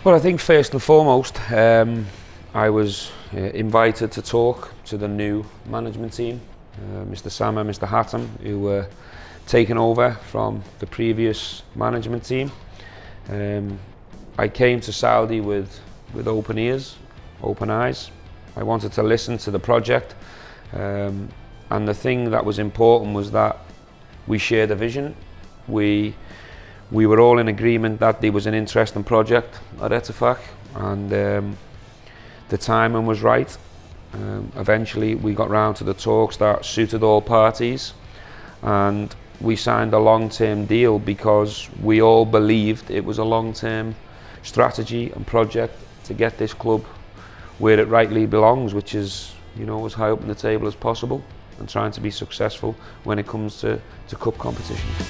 Well, I think first and foremost, I was invited to talk to the new management team, Mr. Sam and Mr. Hatton, who were taken over from the previous management team. I came to Saudi with open ears, open eyes. I wanted to listen to the project, and the thing that was important was that we shared a vision. We were all in agreement that there was an interesting project at Etafak, and the timing was right. Eventually we got round to the talks that suited all parties, and we signed a long-term deal because we all believed it was a long-term strategy and project to get this club where it rightly belongs, which is, you know, as high up on the table as possible and trying to be successful when it comes to cup competitions.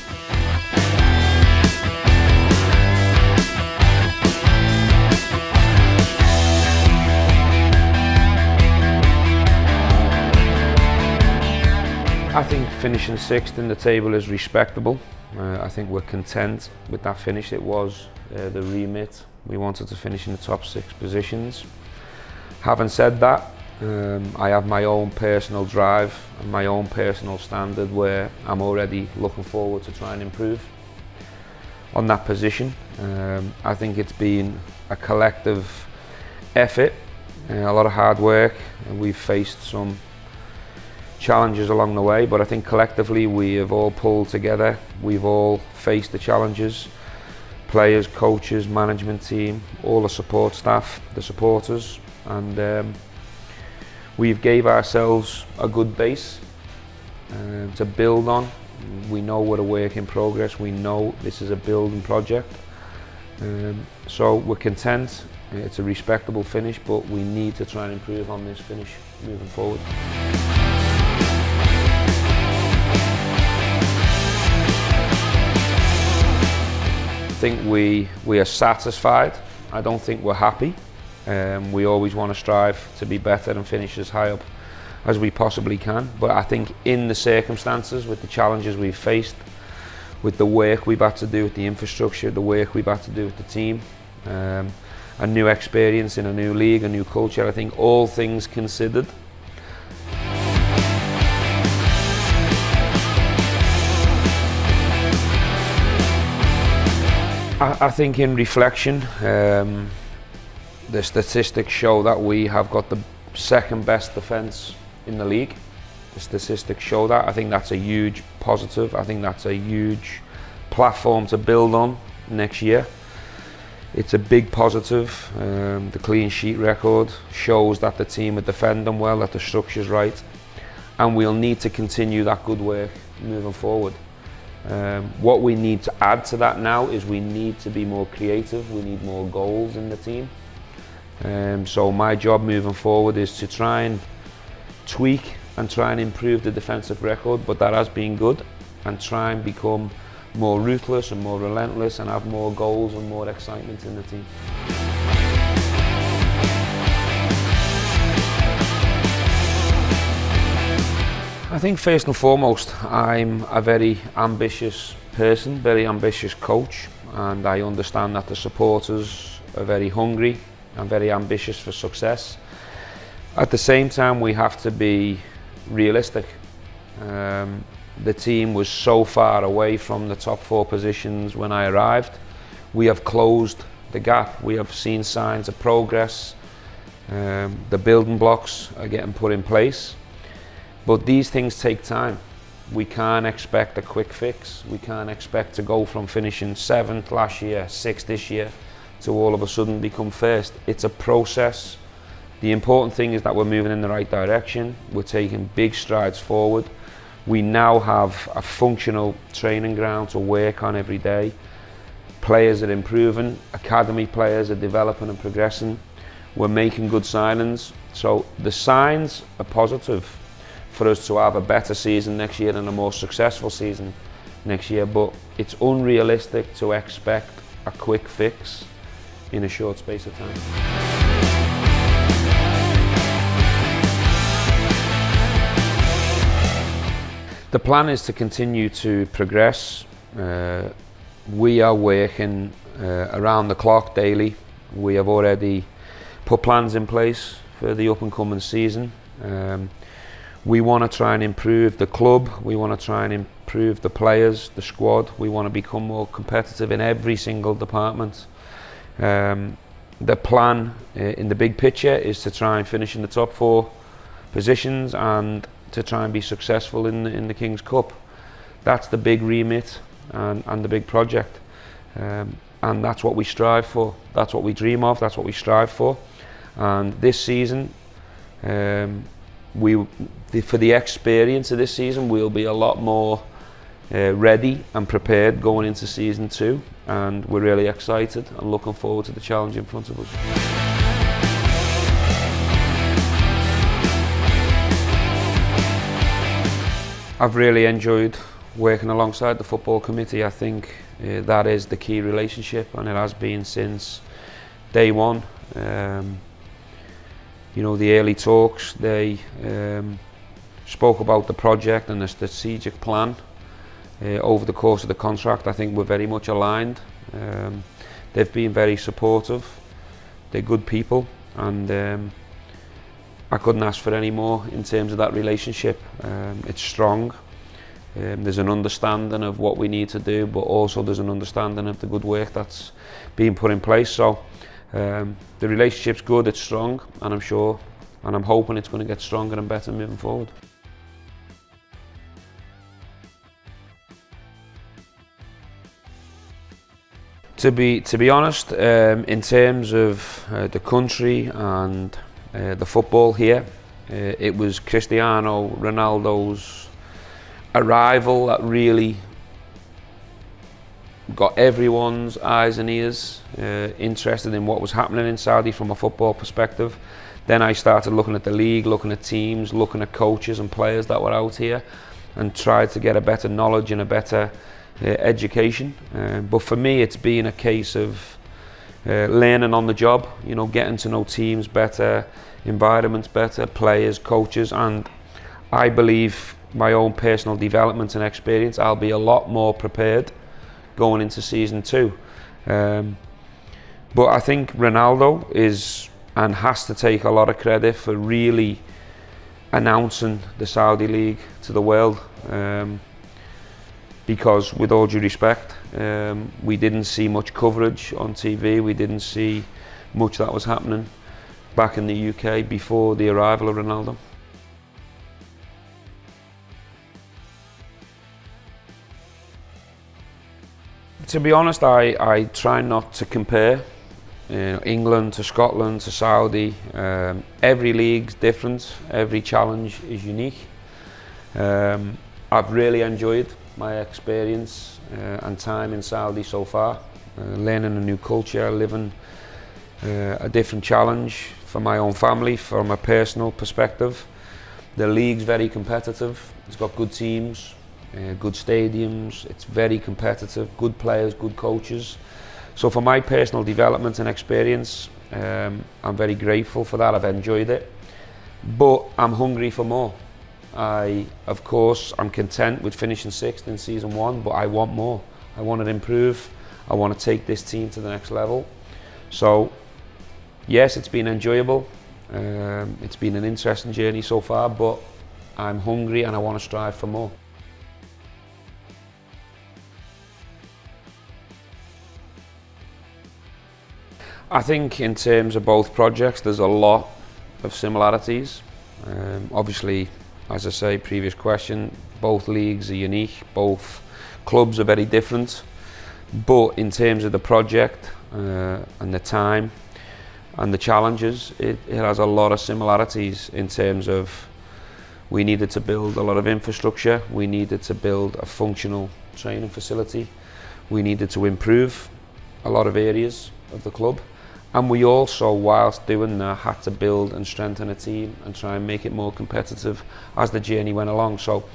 I think finishing sixth in the table is respectable. I think we're content with that finish. It was the remit. We wanted to finish in the top 6 positions. Having said that, I have my own personal drive and my own personal standard where I'm already looking forward to try and improve on that position. I think it's been a collective effort, a lot of hard work, and we've faced some challenges along the way, but I think collectively we have all pulled together. We've all faced the challenges, players, coaches, management team, all the support staff, the supporters, and we've gave ourselves a good base to build on. We know we're a work in progress, we know this is a building project, so we're content. It's a respectable finish, but we need to try and improve on this finish moving forward. I think we are satisfied. I don't think we're happy. We always want to strive to be better and finish as high up as we possibly can. But I think in the circumstances, with the challenges we've faced, with the work we've had to do with the infrastructure, the work we've had to do with the team, a new experience in a new league, a new culture, I think all things considered, I think in reflection, the statistics show that we have got the second best defence in the league. The statistics show that. I think that's a huge positive. I think that's a huge platform to build on next year. It's a big positive. The clean sheet record shows that the team are defending well, that the structure's right, and we'll need to continue that good work moving forward. What we need to add to that now is we need to be more creative, we need more goals in the team. So my job moving forward is to try and tweak and try and improve the defensive record, but that has been good, and try and become more ruthless and more relentless and have more goals and more excitement in the team. I think first and foremost, I'm a very ambitious person, very ambitious coach, and I understand that the supporters are very hungry and very ambitious for success. At the same time, we have to be realistic. The team was so far away from the top 4 positions when I arrived. We have closed the gap. We have seen signs of progress. The building blocks are getting put in place. But these things take time. We can't expect a quick fix. We can't expect to go from finishing 7th last year, 6th this year, to all of a sudden become 1st. It's a process. The important thing is that we're moving in the right direction. We're taking big strides forward. We now have a functional training ground to work on every day. Players are improving. Academy players are developing and progressing. We're making good signings. So the signs are positive for us to have a better season next year and a more successful season next year, but it's unrealistic to expect a quick fix in a short space of time. The plan is to continue to progress. We are working around the clock daily We have already put plans in place for the up and coming season. We want to try and improve the club, we want to try and improve the players, the squad. We want to become more competitive in every single department. The plan in the big picture is to try and finish in the top 4 positions and to try and be successful in the King's Cup. That's the big remit and the big project, and that's what we strive for, that's what we dream of, that's what we strive for. And this season, for the experience of this season, we'll be a lot more ready and prepared going into season 2, and we're really excited and looking forward to the challenge in front of us. I've really enjoyed working alongside the football committee. I think that is the key relationship, and it has been since day one. You know, the early talks, they spoke about the project and the strategic plan. Over the course of the contract, I think we're very much aligned. They've been very supportive, they're good people, and I couldn't ask for any more in terms of that relationship. It's strong. There's an understanding of what we need to do, but also there's an understanding of the good work that's being put in place. So the relationship's good, it's strong, and I'm sure and I'm hoping it's going to get stronger and better moving forward. To be honest, in terms of the country and the football here, it was Cristiano Ronaldo's arrival that really got everyone's eyes and ears interested in what was happening in Saudi from a football perspective. Then I started looking at the league, looking at teams, looking at coaches and players that were out here, and tried to get a better knowledge and a better education. But for me, it's been a case of learning on the job, you know, getting to know teams better, environments better, players, coaches, and I believe my own personal development and experience, I'll be a lot more prepared going into season 2. But I think Ronaldo is and has to take a lot of credit for really announcing the Saudi League to the world. Because with all due respect, we didn't see much coverage on TV, we didn't see much that was happening back in the UK before the arrival of Ronaldo. To be honest, I try not to compare England to Scotland to Saudi. Every league's different, every challenge is unique. I've really enjoyed my experience and time in Saudi so far, learning a new culture, living a different challenge for my own family, from a personal perspective. The league's very competitive, it's got good teams, good stadiums, it's very competitive, good players, good coaches. So for my personal development and experience, I'm very grateful for that, I've enjoyed it. But I'm hungry for more. Of course, I'm content with finishing 6th in season 1, but I want more. I want to improve, I want to take this team to the next level. So yes, it's been enjoyable, it's been an interesting journey so far, but I'm hungry and I want to strive for more. I think in terms of both projects, there's a lot of similarities. Obviously, as I say, previous question, both leagues are unique, both clubs are very different. But in terms of the project and the time and the challenges, it has a lot of similarities in terms of we needed to build a lot of infrastructure, we needed to build a functional training facility, we needed to improve a lot of areas of the club. And we also, whilst doing that, had to build and strengthen a team and try and make it more competitive as the journey went along. So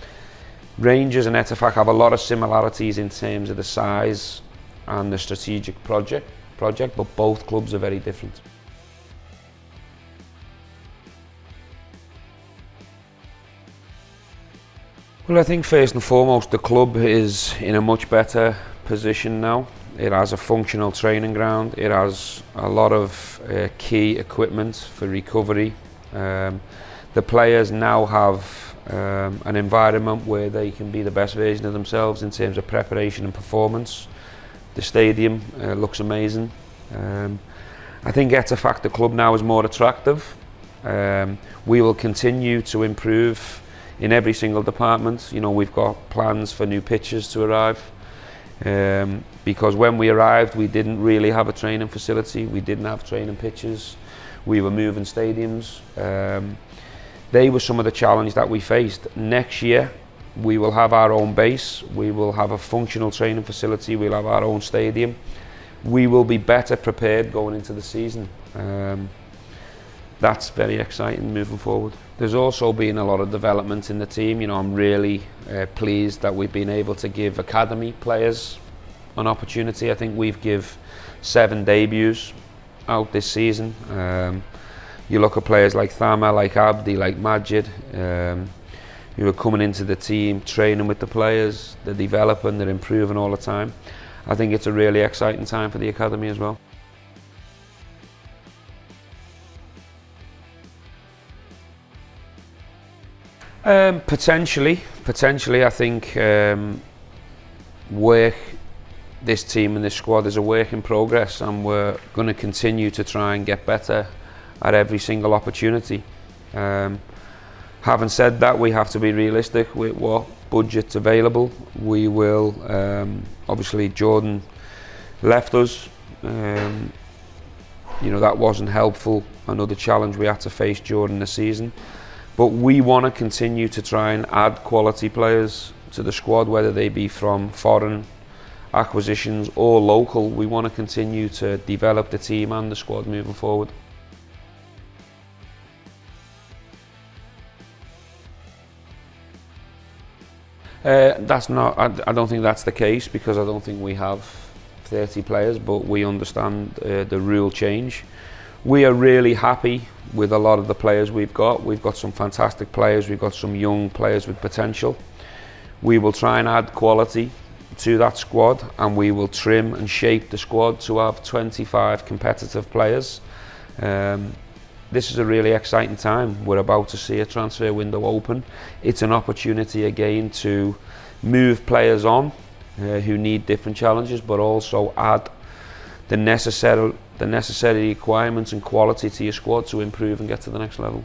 Rangers and Etihad have a lot of similarities in terms of the size and the strategic project, but both clubs are very different. Well, I think first and foremost the club is in a much better position now. It has a functional training ground. It has a lot of key equipment for recovery. The players now have an environment where they can be the best version of themselves in terms of preparation and performance. The stadium looks amazing. I think Etafak, the club now, is more attractive. We will continue to improve in every single department. You know, we've got plans for new pitches to arrive. Because when we arrived, we didn't really have a training facility. We didn't have training pitches. We were moving stadiums. They were some of the challenges that we faced. Next year, we will have our own base. We will have a functional training facility. We'll have our own stadium. We will be better prepared going into the season. That's very exciting moving forward. There's also been a lot of development in the team. You know, I'm really pleased that we've been able to give academy players an opportunity. I think we've give 7 debuts out this season. You look at players like Thama, like Abdi, like Majid, who are coming into the team, training with the players. They're developing, they're improving all the time. I think it's a really exciting time for the academy as well. Potentially, I think this team and this squad is a work in progress, and we're going to continue to try and get better at every single opportunity. Having said that, we have to be realistic with what budget's available. We will, obviously Jordan left us, you know, that wasn't helpful, another challenge we had to face during the season. But we want to continue to try and add quality players to the squad, whether they be from foreign acquisitions or local. We want to continue to develop the team and the squad moving forward. That's not. I don't think that's the case, because I don't think we have 30 players, but we understand the rule change. We are really happy with a lot of the players we've got. We've got some fantastic players. We've got some young players with potential. We will try and add quality to that squad, and we will trim and shape the squad to have 25 competitive players. This is a really exciting time. We're about to see a transfer window open. It's an opportunity again to move players on who need different challenges, but also add the necessary requirements and quality to your squad to improve and get to the next level.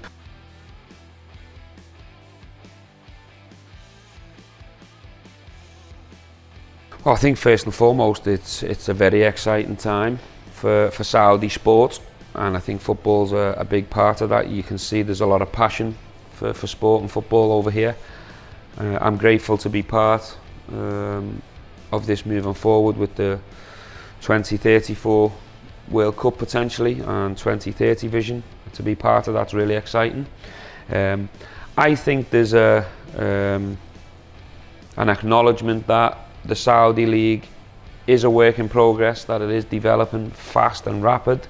Well, I think first and foremost it's a very exciting time for Saudi sport, and I think football's a big part of that. You can see there's a lot of passion for sport and football over here. I'm grateful to be part of this moving forward with the 2034 World Cup potentially and 2030 vision. To be part of that's really exciting. I think there's an acknowledgement that the Saudi League is a work in progress, that it is developing fast and rapid.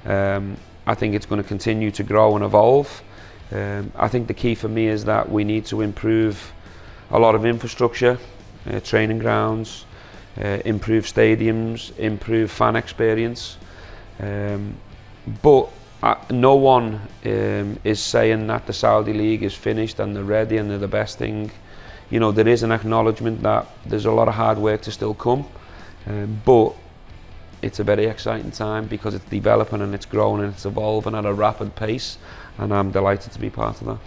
I think it's going to continue to grow and evolve. I think the key for me is that we need to improve a lot of infrastructure, training grounds, improve stadiums, improve fan experience. But no one is saying that the Saudi League is finished and they're ready and they're the best thing. You know, there is an acknowledgement that there's a lot of hard work to still come, but it's a very exciting time because it's developing and it's growing and it's evolving at a rapid pace, and I'm delighted to be part of that.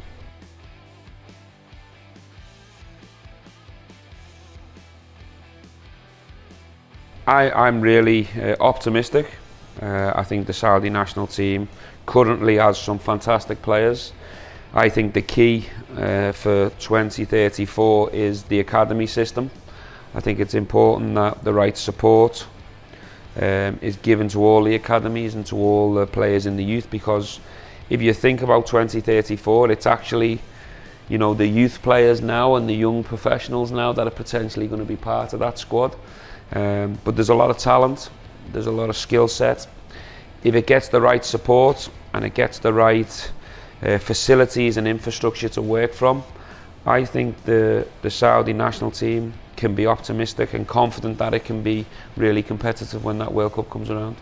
I'm really optimistic. I think the Saudi national team currently has some fantastic players. I think the key for 2034 is the academy system. I think it's important that the right support is given to all the academies and to all the players in the youth, because if you think about 2034, it's actually, you know, the youth players now and the young professionals now that are potentially going to be part of that squad. But there's a lot of talent, there's a lot of skill set. If it gets the right support and it gets the right facilities and infrastructure to work from, I think the Saudi national team can be optimistic and confident that it can be really competitive when that World Cup comes around.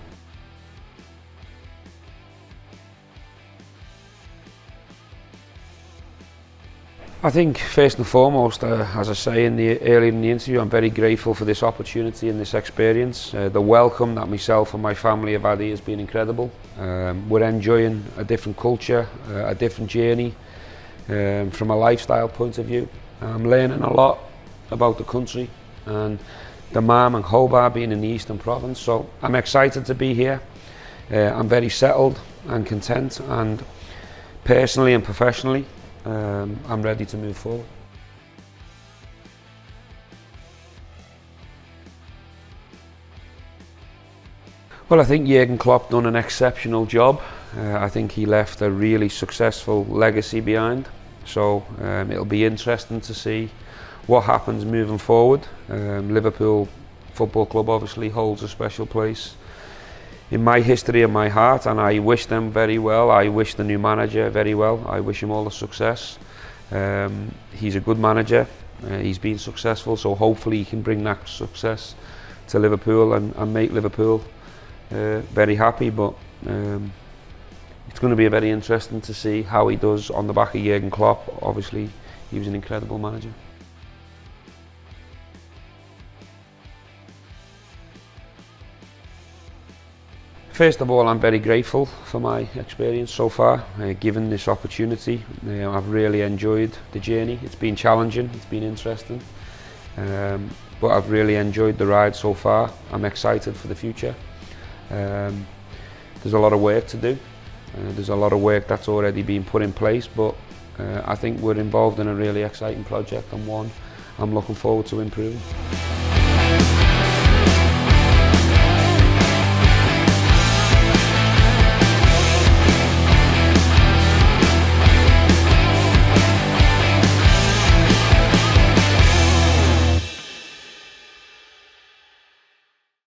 I think first and foremost, as I say earlier in the interview, I'm very grateful for this opportunity and this experience. The welcome that myself and my family have had here has been incredible. We're enjoying a different culture, a different journey from a lifestyle point of view. I'm learning a lot about the country and the Mam and Hobart being in the Eastern Province, so I'm excited to be here. I'm very settled and content, and personally and professionally, I'm ready to move forward. Well, I think Jurgen Klopp done an exceptional job. I think he left a really successful legacy behind, so it'll be interesting to see what happens moving forward. Liverpool Football Club obviously holds a special place in my history and my heart, and I wish them very well. I wish the new manager very well. I wish him all the success. He's a good manager. He's been successful, so hopefully he can bring that success to Liverpool and make Liverpool very happy. But it's going to be very interesting to see how he does on the back of Jurgen Klopp. Obviously, he was an incredible manager. First of all, I'm very grateful for my experience so far, given this opportunity. I've really enjoyed the journey. It's been challenging, it's been interesting, but I've really enjoyed the ride so far. I'm excited for the future. There's a lot of work to do. There's a lot of work that's already been put in place, but I think we're involved in a really exciting project and one I'm looking forward to improving.